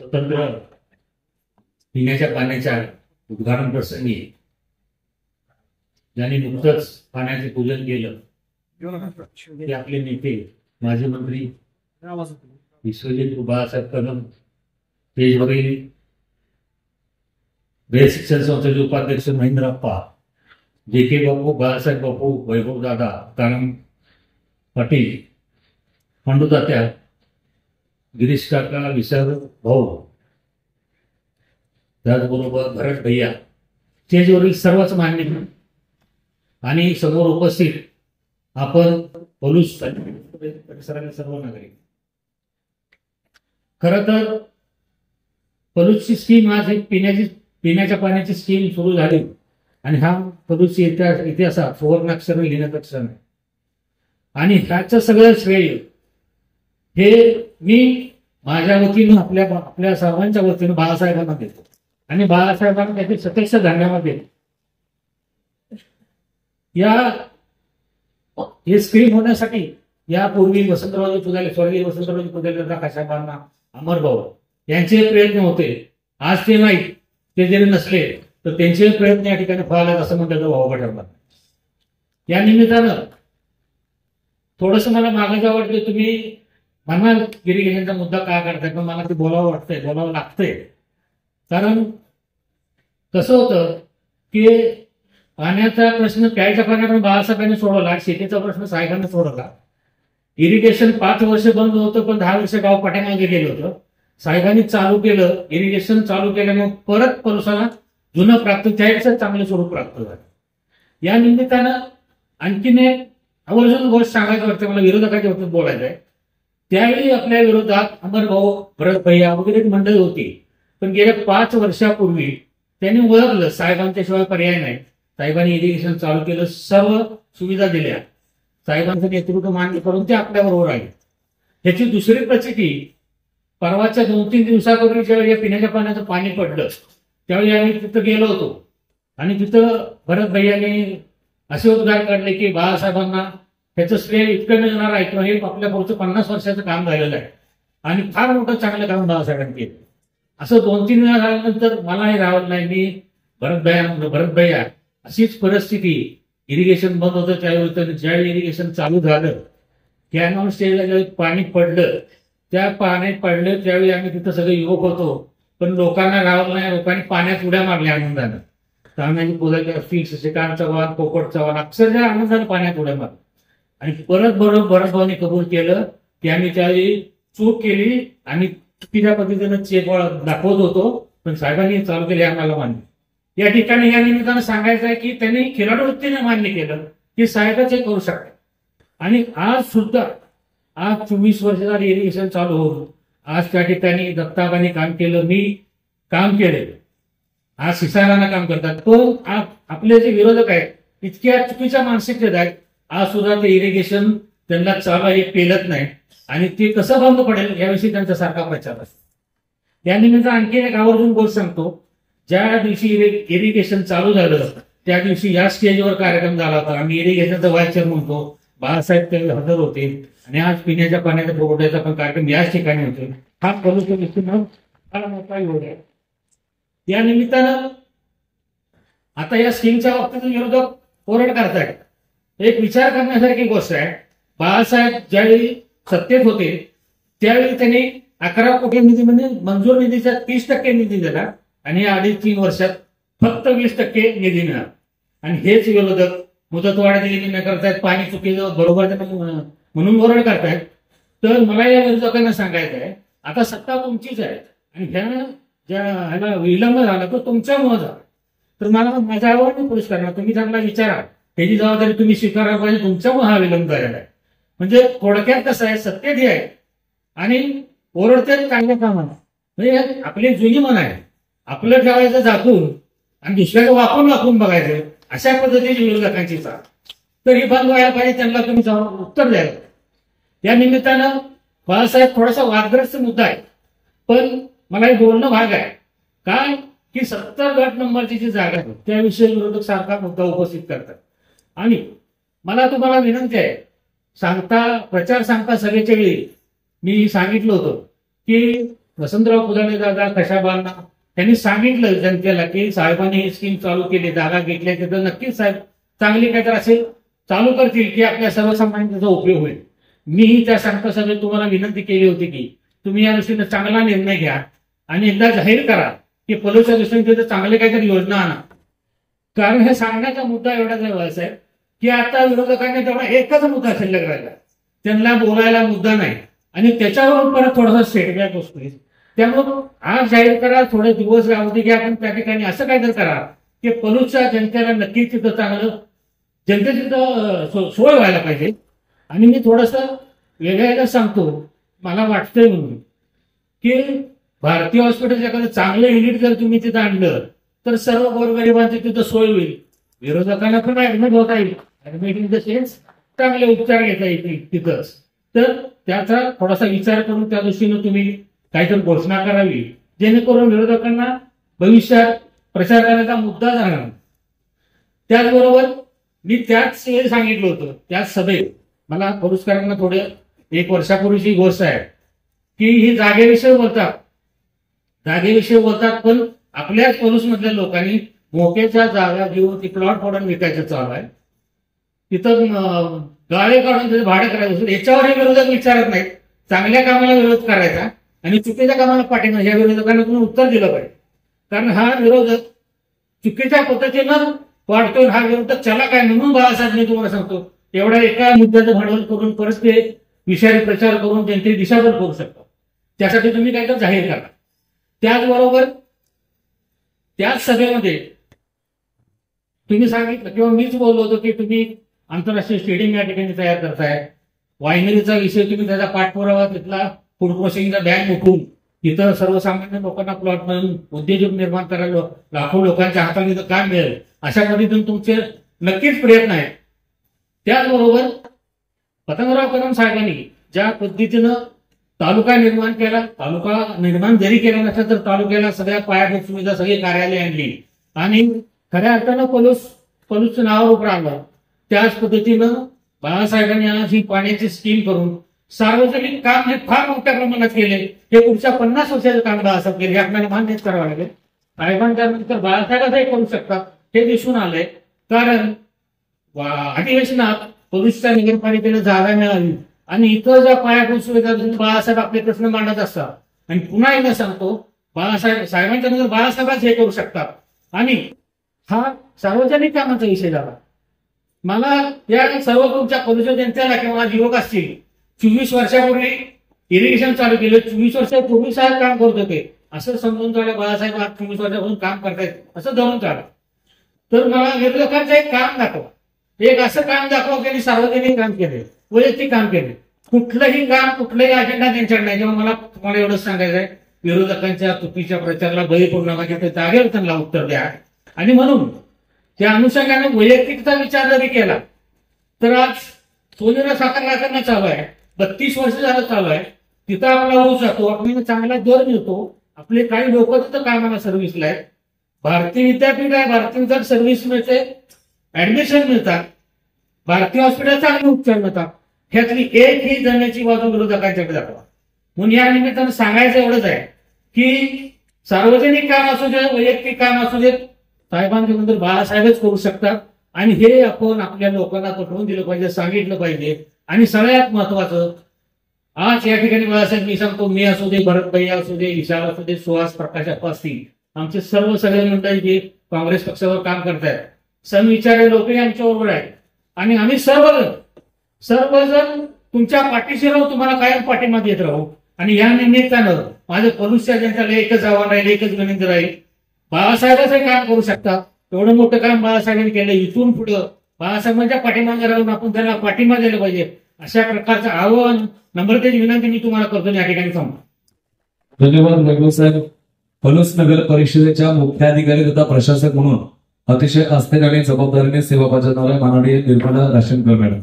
स्वतंत्र पिण्याच्या पाण्याच्या उद्घाटन प्रसंगी ज्यांनी नुकतंच पाण्याचे पूजन केलं ते आपले नेते माजी मंत्री विश्वजित बाळासाहेब कदम, देशभरातील बेस्ट शिक्षण संस्थेचे उपाध्यक्ष महेंद्रप्पा, जे.के. बापू, बाळासाहेब बापू, वैभव दादा, ताराम पाटील, खंडू तात्या, गिरीश काका, विशाल भाऊ, त्याचबरोबर भरत भैया, स्टेजवरील सर्वच मान्य आणि समोर उपस्थित आपण पोलीस परिसरातील सर्व नागरिक. खरं तर पलूसची स्कीम आज एक पिण्याच्या पाण्याची स्कीम सुरू झाली आणि हा पलूसची इतिहासात सुवर्णाक्षर लिहिण्याचा नाही. आणि ह्याचं सगळं श्रेय हे मी माझ्या वतीनं आपल्या सर्वांच्या वतीनं बाळासाहेबांना देतो आणि बाळासाहेबांना त्याचे सतेज धन्यवाद देतो. हे स्क्रीन होण्यासाठी यापूर्वी वसंतराव पुजारी, स्वर्गीय वसंतराव पुजारी साहेबांना, अमर भाऊ यांचे प्रयत्न होते. आज ते नाही, ते जरी नसले तर त्यांचे प्रयत्न या ठिकाणी फळाले असं म्हणतात भाऊ ठरला. या निमित्तानं थोडस मला मागायचं वाटतं, तुम्ही म्हणाल इरिगेशनचा मुद्दा काय करताय, पण मला ते बोलावं वाटतंय, बोलावं लागतंय. कारण कसं होतं की पाण्याचा प्रश्न प्यायच्या पाण्याकडून बाळासाहेबांनी सोडवला, शेतीचा प्रश्न साहेबांनी सोडवला. इरिगेशन 5 वर्ष बंद होतं, पण 10 वर्ष गाव पाठीमागे गेलं होतं. साहेबांनी चालू केलं, इरिगेशन चालू केल्यामुळे परत पलुसाला जुनं प्राप्त, त्यापेक्षा चांगलं स्वरूप प्राप्त झालं. या निमित्तानं आणखीन एक आवर्जून गोष्ट सांगायची वाटते मला, विरोधकाच्या बाबतीत बोलायचं आहे. त्यावेळी आपल्या विरोधात अमर भाऊ, भरत भैया वगैरे मंडळी होती, पण गेल्या 5 वर्षापूर्वी त्यांनी ओळखलं साहेबांच्या शिवाय पर्याय नाही. साहेबांनी इरिगेशन चालू केलं, सर्व सुविधा दिल्या, साहेबांचं नेतृत्व मान्य करून ते आपल्याबरोबर आले. ह्याची दुसरी प्रचिती परवाच्या 2-3 दिवसापूर्वी ज्यावेळी पिण्याच्या पाण्याचं पाणी पडलं त्यावेळी आम्ही तिथं गेलो होतो आणि तिथं भरत भैयाने असे उद्गार काढले की बाळासाहेबांना त्याचं श्रेय इतकं मिळणार आहे किंवा हे आपल्या पुढचं 50 वर्षाचं काम झालेलं आहे आणि फार मोठं चांगलं काम बाळासाहेबांनी केलं. असं 2-3 वेळा झाल्यानंतर मलाही राहत नाही, मी भरत भैया अशीच परिस्थिती, इरिगेशन बंद होतं त्यावेळी, ज्यावेळी इरिगेशन चालू झालं कॅनॉल स्टेजला ज्यावेळी पाणी पडलं, त्या पाण्यात पडलं त्यावेळी आम्ही तिथं सगळे युवक होतो, पण लोकांना राहत नाही, लोकांनी पाण्यात उड्या मारल्या आनंदानं. तांब्याची बोलायची असतील, शशिकांत चव्हाण, पोपट चव्हाण अक्षरशः आनंदाने पाण्यात उड्या मारल्या. आणि परत भरत भाऊने कबूल केलं की आम्ही त्यावेळी चूक केली आणि चुकीच्या पद्धतीनं चेक दाखवत होतो, पण साहेबांनी चालू केले आम्हाला मान्य. या ठिकाणी या निमित्तानं सांगायचं आहे की त्यांनी खिलाडू वृत्तीने मान्य केलं की साहेबच हे करू शकतात. आणि आज सुद्धा 24 वर्ष झाली इरिगेशन चालू होऊन आज त्या ठिकाणी दत्ताबाईंनी काम केलं, मी काम केले, आज सिसारांना काम करतात. तो आपले जे विरोधक आहेत इतक्या चुकीच्या मानसिकतेत आहेत, आज सुद्धा ते इरिगेशन त्यांना चालू हे पेलत नाही आणि ते कसं बंद पडेल याविषयी त्यांचा सारखा प्रचार असतो. त्यानिमित्त आणखी एक आवर्जून गोष्ट सांगतो, ज्या दिवशी इरिगेशन चालू झालं त्या दिवशी या स्टेजवर कार्यक्रम झाला होता. आम्ही इरिगेशनचं व्हाईस चेअरमन म्हणतो, बाळासाहेब ते हजर होते आणि आज पिण्याच्या पाण्याच्या पुरवठ्याचा पण कार्यक्रम याच ठिकाणी होतो. हा प्रमुख फार मोठा योग आहे. या निमित्तानं आता या स्कीमच्या बाबतीत विरोधक ओरड करतायत. एक विचार करण्यासारखी गोष्ट आहे, बाळासाहेब ज्यावेळी सत्तेत होते त्यावेळी त्यांनी 11 कोटी निधी म्हणजे मंजूर निधीचा 30% निधी दिला आणि या 2.5-3 वर्षात फक्त 20% निधी मिळाला. आणि हेच विरोधक मुदतवाढ दिली न करतायत, पाणी चुकीचं बरोबर म्हणून ओरड करतायत. तर मला या विरोधकांना सांगायचं आहे, आता सत्ता तुमचीच आहे आणि ह्याला विलंब झाला तो तुमच्यामुळे झाला. तर मला माझ्या आव्हान पुरुष करणार, तुम्ही चांगला विचारा, त्याची जबाबदारी तुम्ही स्वीकारायला पाहिजे, तुमच्यामुळे हा विलंब झालेला आहे. म्हणजे थोडक्यात कसं आहे, सत्तेत आहे आणि ओरडते चांगल्या कामाला, म्हणजे आपली जुनी मन आहे, आपलं ठेवायचं झाकून आणि दुसऱ्याचं वापरून बघायचं, अशा पद्धतीची विरोधकांची चाल. तर ही बंद व्हायला पाहिजे, त्यांना तुम्ही उत्तर द्यायला. या निमित्तानं बाळासाहेब थोडासा वादग्रस्त मुद्दा आहे, पण मला हे बोलणं भाग आहे. काय की 70 गट नंबरची जी जागा आहे त्याविषयी विरोधक सारखा मुद्दा उपस्थित करतात. आणि मला तुम्हाला विनंती आहे, प्रचार सांगता सभेच्या वेळी मी सांगितलं होतं की वसंतराव पुजाणे दादा कशाबांना त्यांनी सांगितलं जनतेला की साहेबांनी ही स्कीम चालू केली, जागा घेतल्या तर नक्कीच साहेब चांगली काहीतरी असेल चालू करतील की आपल्या सर्वसामान्यांचा उपयोग होईल. मीही त्या सांगता सभेत तुम्हाला विनंती केली होती की तुम्ही या दृष्टीने चांगला निर्णय घ्या आणि एकदा जाहीर करा की पलूसच्या दृष्टीने चांगले काहीतरी योजना आणा. कारण हे सांगण्याचा मुद्दा एवढा जवळचा आहे की आता विरोधकांनी तेवढा एकच मुद्दा शिल्लक राहिला, त्यांना बोलायला मुद्दा नाही आणि त्याच्यावरून परत थोडासा सेटबॅक असतो. त्यामुळे आज जाहीर करा, थोडे दिवस राहू घ्या, पण त्या ठिकाणी असं काहीतरी करा की पलूसच्या जनतेला नक्कीच तिथं चांगलं जनतेची तिथं सोय व्हायला पाहिजे. आणि मी थोडस वेगळ्याला सांगतो, मला वाटतंय म्हणून की भारतीय हॉस्पिटल एखादं चांगलं युनिट जर तुम्ही तिथं आणलं तर सर्व गोरगरिबांची तिथं सोय होईल. विरोधकांना पण ऍडमिट होता येईल, ऍडमिट इन द सेन्स चांगले उपचार घेता येतील तिथंच. तर त्याचा थोडासा विचार करून त्या दृष्टीनं तुम्ही काहीतरी घोषणा करावी, जेणेकरून विरोधकांना भविष्यात प्रचार करण्याचा मुद्दा जाणार. त्याचबरोबर मी त्याच वेळी सांगितलं होतं त्याच सभेत, मला पुरस्कारांना थोडे 1 वर्षापूर्वीची गोष्ट आहे की ही जागेविषयी बोलतात पण आपल्याच पलूसमधल्या लोकांनी मोक्याच्या जागा घेऊन ती प्लॉट फोडून विकायचं चालू आहे. तिथं गाळे काढून त्याचे भाडे करायचं, याच्यावरही विरोधक विचारत नाहीत. चांगल्या कामाला विरोध करायचा आणि चुकीच्या कामाला पाठिंबा, या विरोधकांना तुम्ही उत्तर दिलं पाहिजे. कारण हा विरोधक चुकीच्या पद्धतीनं वाढतोय, हा विरोधक चला काय म्हणून बाळासाहेब मी तुम्हाला सांगतो एवढ्या एका मुद्द्याचं भांडवल करून परत ते विषयाने प्रचार करून जनतेची दिशाभूल करू शकतो. त्यासाठी तुम्ही काहीतरी जाहीर करा. त्याचबरोबर त्याच सभेमध्ये तुम्ही सांगितलं किंवा मीच बोललो होतो की तुम्ही आंतरराष्ट्रीय स्टेडियम या ठिकाणी तयार करताय. वायनरीचा विषय तुम्ही त्याचा पाठपुरावा तिथला फूड प्रोसेसिंगचा बँक उठून तिथं सर्वसामान्य लोकांना प्लॉट म्हणून उद्योजक निर्माण करायला लाखो लोकांच्या हाताने काम मिळेल अशा पद्धतीने तुमचे नक्कीच प्रयत्न आहेत. त्याचबरोबर पतंगराव कदम साहेबांनी ज्या पद्धतीनं तालुका निर्माण केला, तालुका निर्माण जरी केला नसला तर तालुक्याला सगळ्या पायाभूत सुविधा सगळी कार्यालय आणली आणि खऱ्या अर्थानं पलूसचं नाव उभं राहिलं. त्याच पद्धतीनं बाळासाहेबांनी आज ही पाण्याची स्कीम करून सार्वजनिक काम हे फार मोठ्या प्रमाणात केले. हे पुढच्या 50 वर्षाचं काम बाळासाहेब केले, हे आपल्याला मान्यच करावं लागेल. साहेबांच्या नंतर बाळासाहेबांचंही करू शकतात हे दिसून आलंय. कारण अधिवेशनात पलूसच्या नगरपालिकेला जागा मिळाली आणि इतर ज्या पायाभूत सुविधा बाळासाहेब आपले प्रश्न मांडत असतात. आणि पुन्हा एकदा सांगतो, साहेबांच्या नंतर बाळासाहेबच हे करू शकतात. आणि हा सार्वजनिक कामाचा विषय झाला. मला या सर्व तुमच्या पलूसच्या जनतेला किंवा युवक असतील 24 वर्षापूर्वी इरिगेशन चालू केलं, 24 वर्षापूर्वी साहेब काम करत होते असं समजून चाललं. बाळासाहेब आज 24 वर्षापासून काम करतायत असं धरून चाललं. तर मला विरोधकांचं एक काम दाखवा, एक असं काम दाखवा की त्यांनी सार्वजनिक काम केले, वैयक्तिक काम केले. कुठलंही काम कुठलाही अजेंडा त्यांच्याकडे नाही. जेव्हा मला तुम्हाला एवढंच सांगायचं आहे, विरोधकांच्या चुकीच्या प्रचाराला बळी पडू नका, ते जागेवर त्यांना उत्तर द्या. आणि म्हणून त्या अनुषंगाने वैयक्तिकचा विचार जरी केला तर आज सोनेरा साखर कारखाना चालू आहे, 32 वर्ष झालं चालू आहे. तिथं आपला ऊस जातो, आपल्याला चांगला दर मिळतो, आपले काही लोक तिथं कामाला सर्व्हिसला आहेत. भारतीय विद्यापीठ आहे, भारतीय विद्यापीठ सर्व्हिस मिळते, ऍडमिशन मिळतात, भारतीय हॉस्पिटल चांगले उपचार मिळतात. ह्यातली एक ही जण्याची बाजू विरोधकांच्याकडे दाखवा. म्हणून या निमित्तानं सांगायचं एवढंच आहे की सार्वजनिक काम असू दे, वैयक्तिक काम असू देत, साहेबांच्या नंतर बाळासाहेबच करू शकतात. आणि हे आपण आपल्या लोकांना पटवून दिलं पाहिजे, सांगितलं पाहिजे. आणि सगळ्यात महत्वाचं, आज या ठिकाणी बाळासाहेब मी सांगतो, मी असू दे, भरत भैया असू दे, विशाल असू दे, सुहास प्रकाश असतील, आमचे सगळे मंडळी जे काँग्रेस पक्षावर काम करतायत, समविचारी लोकही आमच्याबरोबर आहेत. आणि आम्ही सर्वजण तुमच्या पाठीशी राहू, तुम्हाला कायम पाठिंबा देत राहू. आणि या निमित्तानं माझं पलूसच्या जनतेला एकच आव्हान राहील, एकच विनंती राहील, बाळासाहेबच हे काम करू शकतात. एवढं मोठं काम बाळासाहेबांनी केलं. इथून पुढं बाळासाहेबांच्या पाठीमागे राहून आपण त्यांना पाठिंबा दिला पाहिजे. अशा प्रकारचं आव्हान, नम्रतेची विनंती मी तुम्हाला करतो या ठिकाणी सांगतो. धन्यवाद वैभव साहेब. पलूस नगर परिषदेच्या मुख्याधिकारी तथा प्रशासक म्हणून अतिशय आस्थेने आणि जबाबदारीने सेवा बजावणाऱ्या माननीय निर्मला राशीनकर मॅडम.